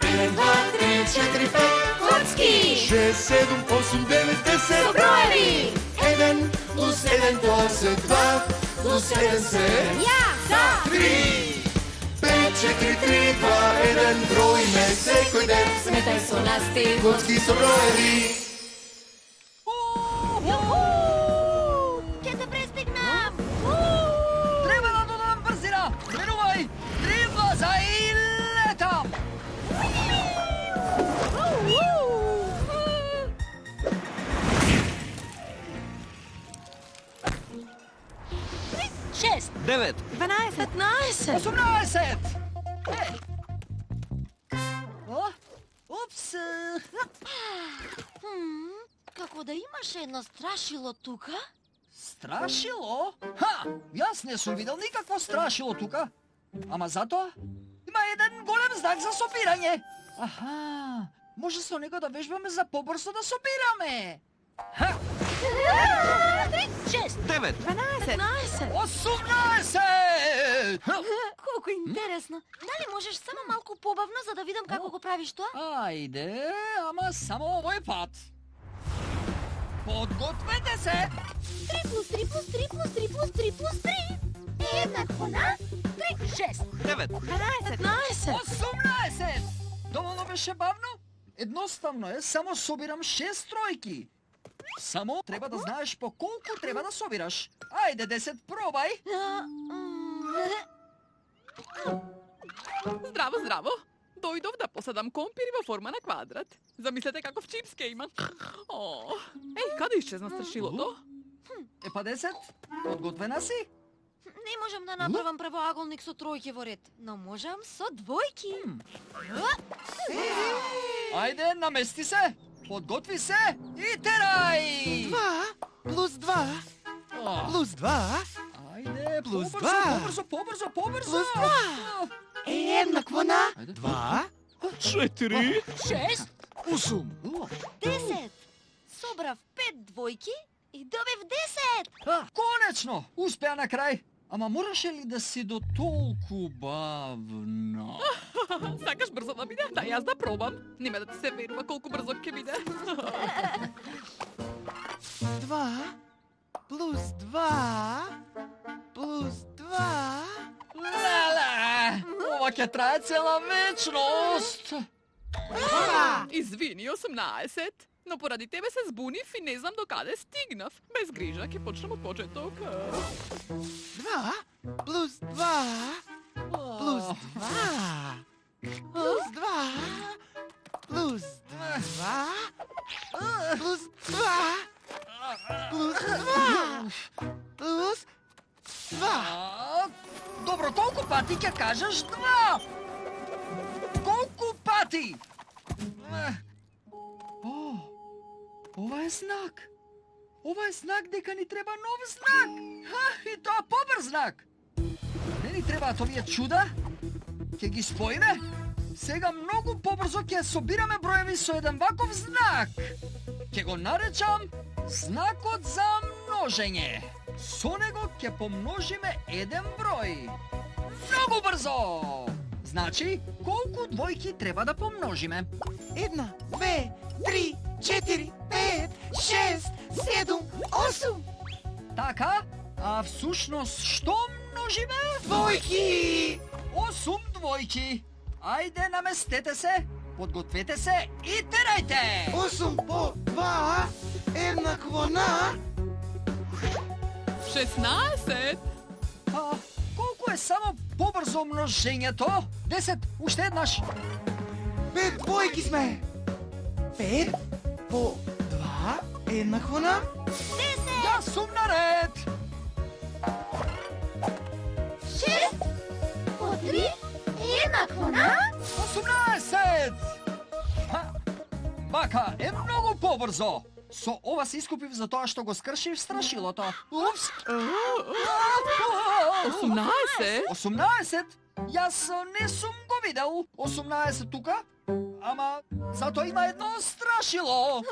1, 2, 3, 4, 5. Коцки! 6, 7, 8, 9, 10. Со броеви! 1 плюс 1 после 2 плюс 1 се Ја! 3. 5, 4, 3, 2, 1. Броиме секој ден. Сметај со нас ти! Коцки со броеви. Ќе се пристигнам! Треба да додам брзина! Тренувај! 3 влаза и летам! Шест! 9, 12! 15! 18! О, упс! Како да имаше едно страшило тука? Страшило? Ха! Јас не сум видел никакво страшило тука. Ама затоа има еден голем знак за собирање. Аха! Може со него да вежбаме за побрзо да собираме. Ха! 6! 9, 12! 15! 18! Ха! Колку интересно! Дали можеш само малку побавно за да видам како го правиш тоа? Ајде, ама само овој пат. Подгответе се! 3 плюс 3 плюс 3 плюс 3 плюс 3 плюс 3 е еднакво на 3, 6, 9, 12, 15. 18! Доволно беше бавно? Едноставно е, само собирам 6 тројки. Само треба да знаеш по колку треба да собираш. Ајде, 10, пробај. Здраво, здраво. Дојдов да посадам компири во форма на квадрат. Замислете каков чипс ке има. О, еј, каде исчезна страшилото? Епа 10, подготвена си? Не можам да направам правоаголник со тројки во ред, но можам со двојки. Ајде, намести се. Подготви се и терај! 2 плюс 2 плюс 2 Ајде, Плюс побрзо, два. побрзо, побрзо, побрзо! Плюс е еднакво на 2 4 6, 8 10. Собрав 5 двојки и добив 10. Конечно! Успеа на крај! Ама мораше ли да си до толку бавно? Сакаш брзо да биде? Да, јас да пробам. Нема да ти се верува колку брзо ќе биде. 2 плюс 2 плюс 2 Леле! Ова ќе трае цела вечност! Извини, 18. Но поради тебе се збунив и не знам до каде стигнав. Без грижа, ќе почнем од почеток. 2 плюс 2 плюс 2 плюс 2 плюс 2 плюс 2 плюс 2 плюс 2 Добро, колку пати ќе кажеш 2? Колку пати? Ова е знак. Ова е знак дека ни треба нов знак. И тоа побрз знак. Не ни требаат овие чуда? Ќе ги споиме? Сега многу побрзо ќе собираме броеви со еден ваков знак. Ќе го наречам знакот за множење. Со него ќе помножиме еден број. Многу брзо! Значи, колку двојки треба да помножиме? 1 2 3 4 5 6 7 8 Така, а всушност што множиме? двојки 8 двојки. Ајде, наместете се, подгответе се и терајте! 8 по 2 еднакво на 16. Колку е само побрзо множењето? 10, уште еднаш. 5 двојки сме 5 по 2 еднакво на 10, Јас сум наред. 6, по 3 е еднакво на 18. Вака е многу побрзо. Со ова се искупив за тоа што го скршив страшилото. Упс! 18. 18? Јас не сум го видел 18 тука, ама затоа има едно страшило.